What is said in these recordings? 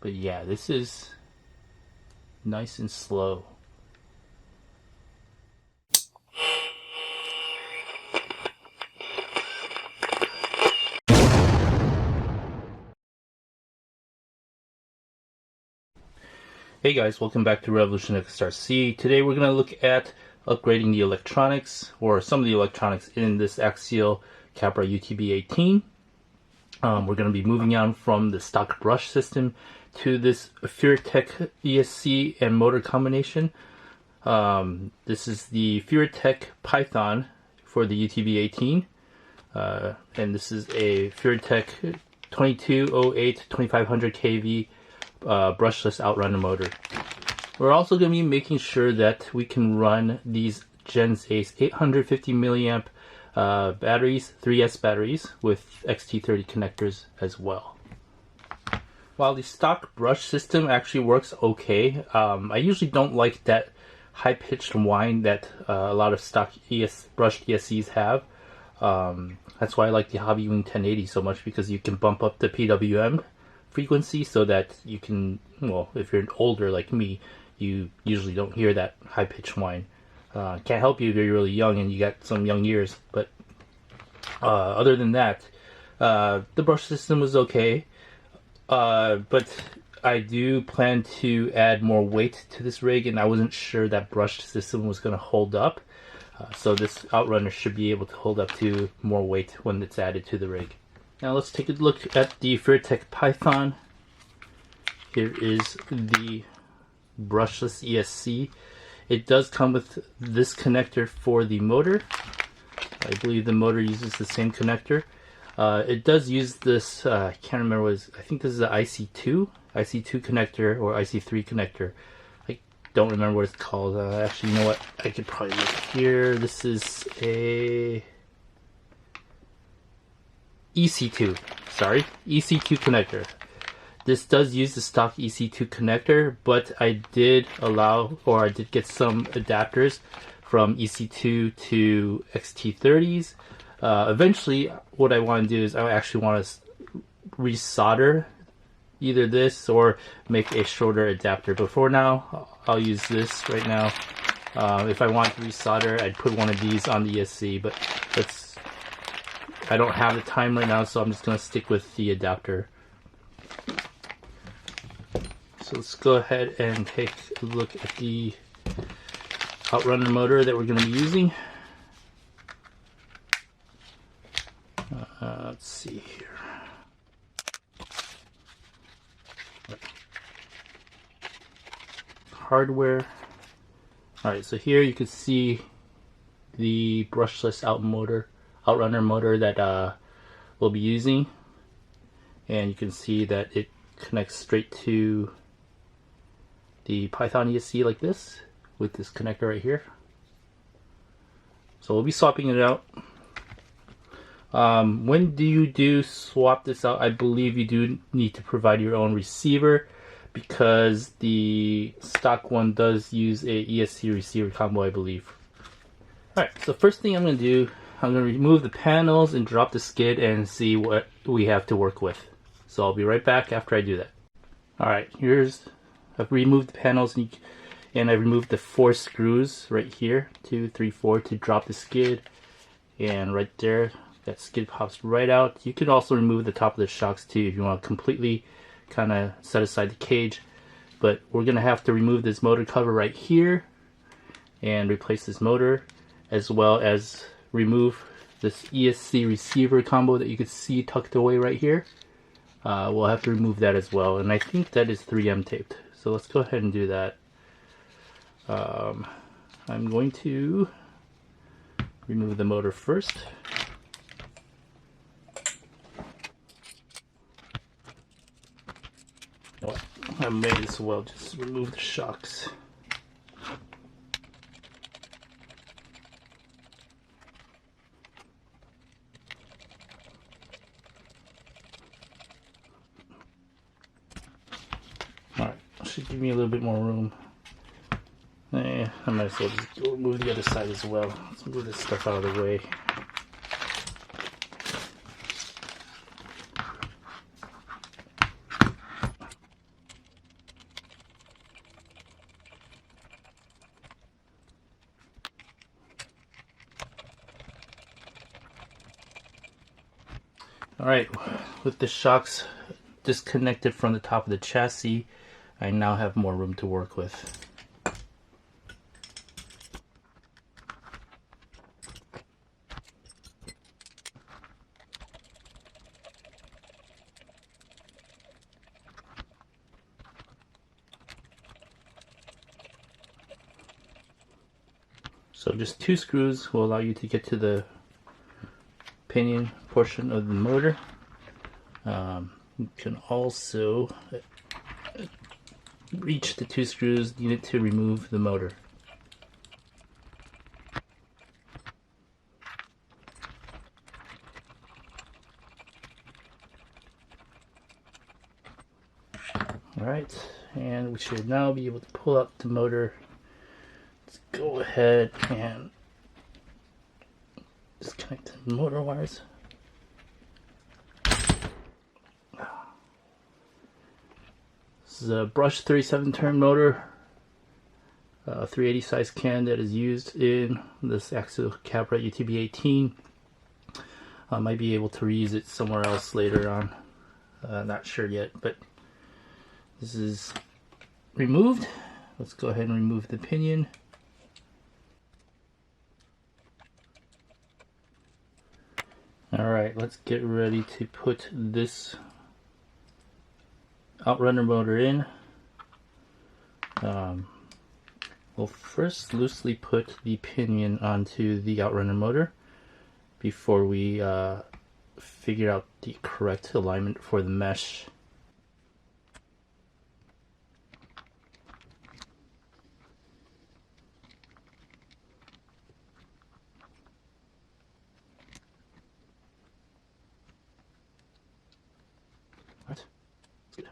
But yeah, this is nice and slow. Hey guys, welcome back to Revolution XRC. Today we're going to look at upgrading the electronics, or some of the electronics in this Axial Capra UTB18. We're going to be moving on from the stock brush system to this Furitek ESC and motor combination. This is the Furitek Python for the UTB18, and this is a Furitek 2208 2500 kV brushless Outrunner motor. We're also going to be making sure that we can run these Gen Ace 850 milliamp batteries, 3S batteries, with XT30 connectors as well. While the stock brush system actually works okay, I usually don't like that high-pitched whine that a lot of stock brushed ESCs have. That's why I like the Hobbywing 1080 so much, because you can bump up the PWM frequency so that you can, well, if you're older like me, you usually don't hear that high-pitched whine. Can't help you if you're really young and you got some young ears, but other than that, the brush system was okay, but I do plan to add more weight to this rig, and I wasn't sure that brush system was going to hold up, so this Outrunner should be able to hold up to more weight when it's added to the rig. Now let's take a look at the Furitek Python. Here is the brushless ESC. It does come with this connector for the motor. I believe the motor uses the same connector. It does use this, I can't remember what it is. I think this is the IC2 connector or IC3 connector. I don't remember what it's called. Actually, you know what? I could probably look here. This is a EC2, EC2 connector. This does use the stock EC2 connector, but I did get some adapters from EC2 to XT30s. Eventually, what I want to do is I actually want to resolder either this or make a shorter adapter. But for now, I'll use this right now. If I want to resolder, I'd put one of these on the ESC, but I don't have the time right now, so I'm just going to stick with the adapter. So let's go ahead and take a look at the Outrunner motor that we're going to be using. Let's see here. Hardware. Alright, so here you can see the brushless Outrunner motor that we'll be using, and you can see that it connects straight to the Python ESC like this with this connector right here. So we'll be swapping it out. When you swap this out, I believe you do need to provide your own receiver, because the stock one does use a ESC receiver combo, I believe. Alright, so first thing I'm going to do, I'm going to remove the panels and drop the skid and see what we have to work with. So I'll be right back after I do that. Alright, I've removed the panels and I removed the 4 screws right here, 2, 3, 4, to drop the skid. And right there, that skid pops right out. You could also remove the top of the shocks too if you want to completely kind of set aside the cage. But we're going to have to remove this motor cover right here and replace this motor, as well as remove this ESC receiver combo that you can see tucked away right here. We'll have to remove that as well, and I think that is 3M taped. So let's go ahead and do that. I'm going to remove the motor first. I may as well just remove the shocks. Alright, should give me a little bit more room. I might as well just move the other side as well. Let's move this stuff out of the way. Alright, with the shocks disconnected from the top of the chassis, I now have more room to work with. So just 2 screws will allow you to get to the pinion portion of the motor. You can also reach the 2 screws needed to remove the motor. Alright, and we should now be able to pull out the motor. Let's go ahead and disconnect the motor wires. This is a brush 37 turn motor, 380 size can that is used in this Axial Capra UTB18. I might be able to reuse it somewhere else later on. Not sure yet, but this is removed. Let's go ahead and remove the pinion. Alright, let's get ready to put this Outrunner motor in. We'll first loosely put the pinion onto the Outrunner motor before we figure out the correct alignment for the mesh. What? Let's get it.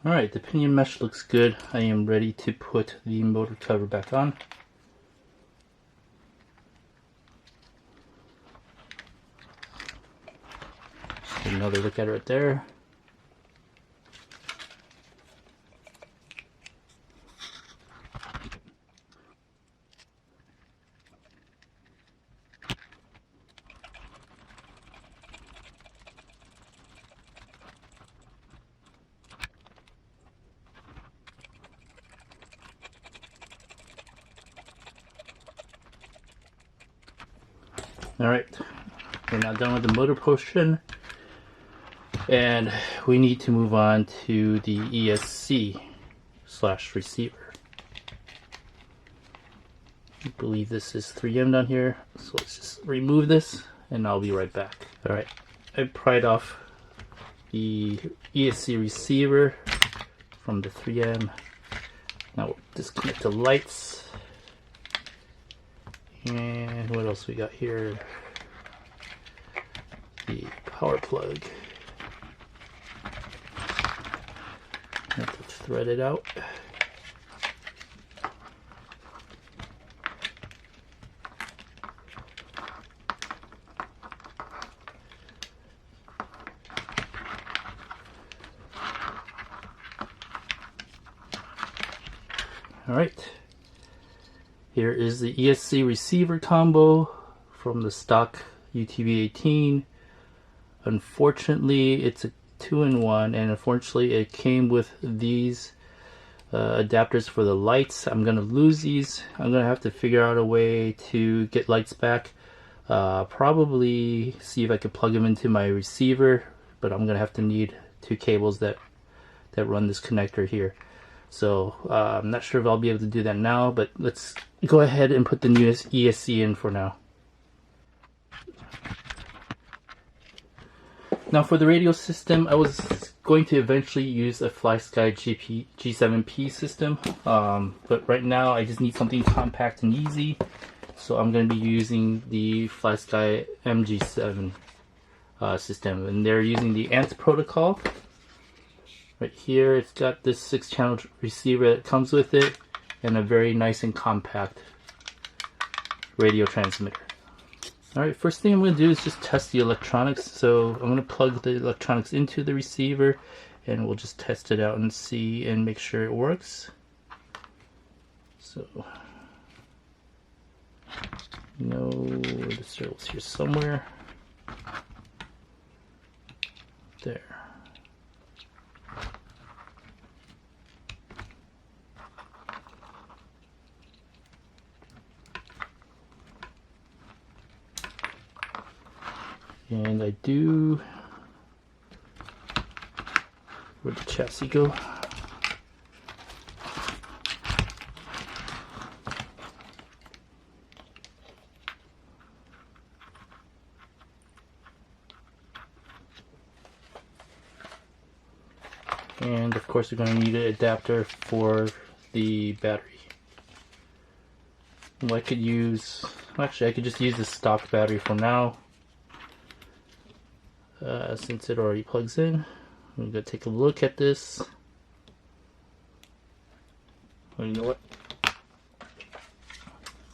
Alright, the pinion mesh looks good. I am ready to put the motor cover back on. Just another look at it right there. Alright, we're now done with the motor portion, and we need to move on to the ESC / receiver. I believe this is 3M down here, so let's just remove this and I'll be right back. Alright, I pried off the ESC receiver from the 3M. Now we'll disconnect the lights. And what else we got here? The power plug. Have to thread it out. All right. Here is the ESC receiver combo from the stock UTB18. Unfortunately, it's a 2-in-1, and unfortunately it came with these adapters for the lights. I'm gonna lose these. I'm gonna have to figure out a way to get lights back. Probably see if I could plug them into my receiver, but I'm gonna have to need 2 cables that run this connector here. So I'm not sure if I'll be able to do that now, but let's go ahead and put the new ESC in for now. Now for the radio system, I was going to eventually use a FlySky G7P system, but right now I just need something compact and easy, so I'm going to be using the FlySky MG7 system, and they're using the ANT protocol. Right here it's got this 6-channel receiver that comes with it, and a very nice and compact radio transmitter. Alright, first thing I'm going to do is just test the electronics. So I'm going to plug the electronics into the receiver, and we'll just test it out and see and make sure it works. So, the servo's here somewhere. There. And I do. Where'd the chassis go? And of course, we're going to need an adapter for the battery. Well, I could use, actually, I could just use the stock battery for now. Since it already plugs in. I'm gonna take a look at this. Oh, you know what?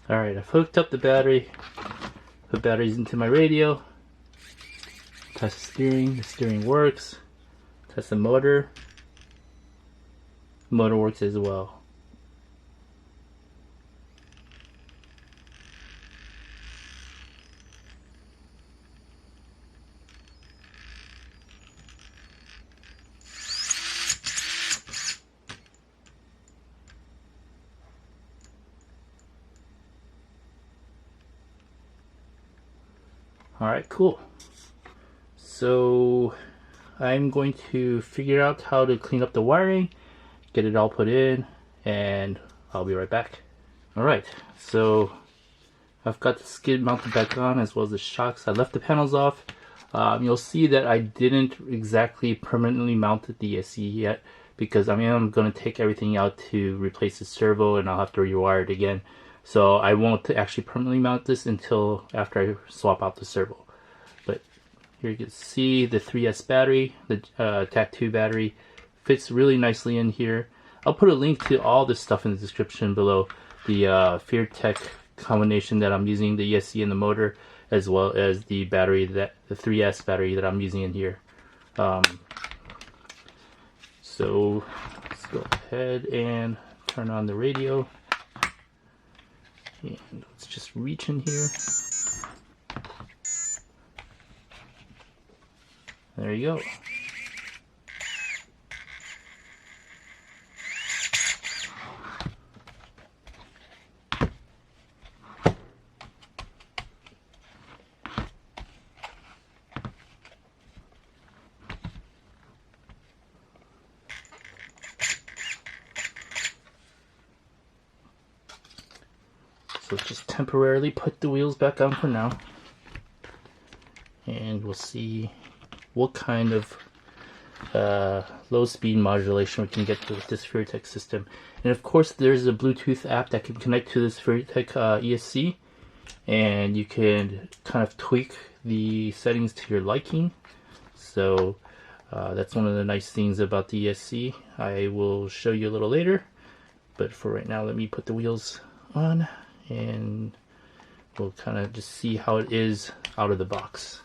Alright, I've hooked up the battery. Put batteries into my radio. Test the steering works. Test the motor. The motor works as well. Alright, cool. So I'm going to figure out how to clean up the wiring, get it all put in, and I'll be right back. Alright, so I've got the skid mounted back on as well as the shocks. I left the panels off. You'll see that I didn't exactly permanently mount the ESC yet, because I'm going to take everything out to replace the servo, and I'll have to rewire it again. So I won't actually permanently mount this until after I swap out the servo. But here you can see the 3S battery, the TAC2 battery, fits really nicely in here. I'll put a link to all this stuff in the description below. The Furitek combination that I'm using, the ESC and the motor, as well as the battery, the 3S battery that I'm using in here. So let's go ahead and turn on the radio. And let's just reach in here. There you go. So let's just temporarily put the wheels back on for now, and we'll see what kind of low speed modulation we can get with this Furitek system. And of course there's a Bluetooth app that can connect to this Furitek ESC, and you can kind of tweak the settings to your liking. So that's one of the nice things about the ESC. I will show you a little later, but for right now let me put the wheels on, and we'll kind of just see how it is out of the box.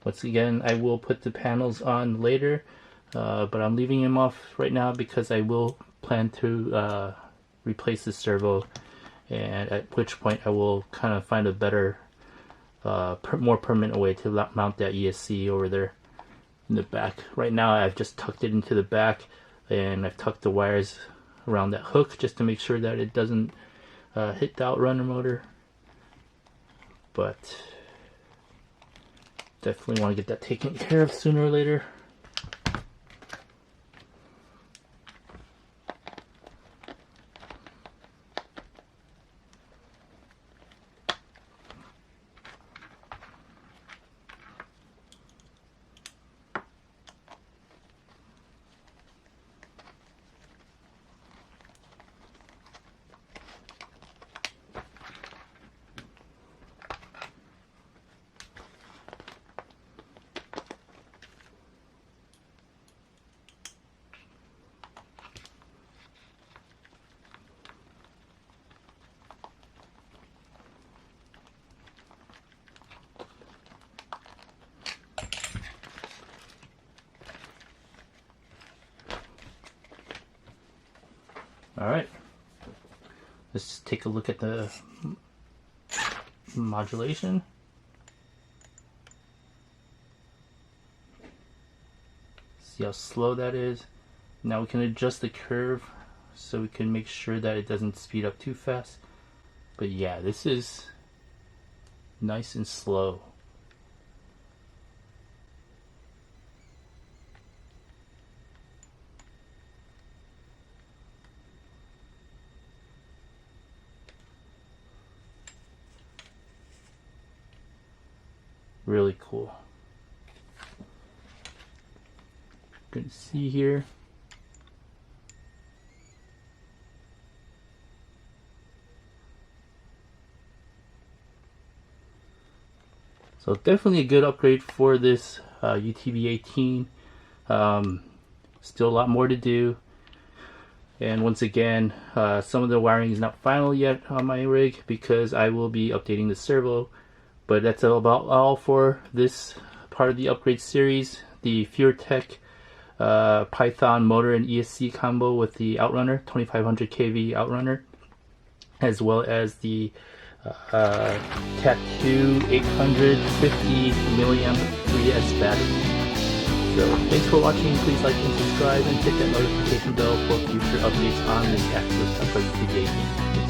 Once again, I will put the panels on later, but I'm leaving them off right now because I will plan to replace the servo and at which point I will kind of find a better, more permanent way to mount that ESC over there in the back. Right now I've just tucked it into the back, and I've tucked the wires around that hook just to make sure that it doesn't hit the Outrunner motor. But definitely want to get that taken care of sooner or later. Alright, let's take a look at the modulation. See how slow that is. Now we can adjust the curve so we can make sure that it doesn't speed up too fast. But yeah, this is nice and slow. Really cool. Good to see here. So definitely a good upgrade for this UTB18. Still a lot more to do. And once again, some of the wiring is not final yet on my rig because I will be updating the servo. But that's about all for this part of the upgrade series. The Furitek Python Motor and ESC combo with the Outrunner, 2500 kV Outrunner, as well as the Cat 2 850 milliamp 3S battery. So thanks for watching. Please like and subscribe and hit that notification bell for future updates on this Axial Capra UTB18.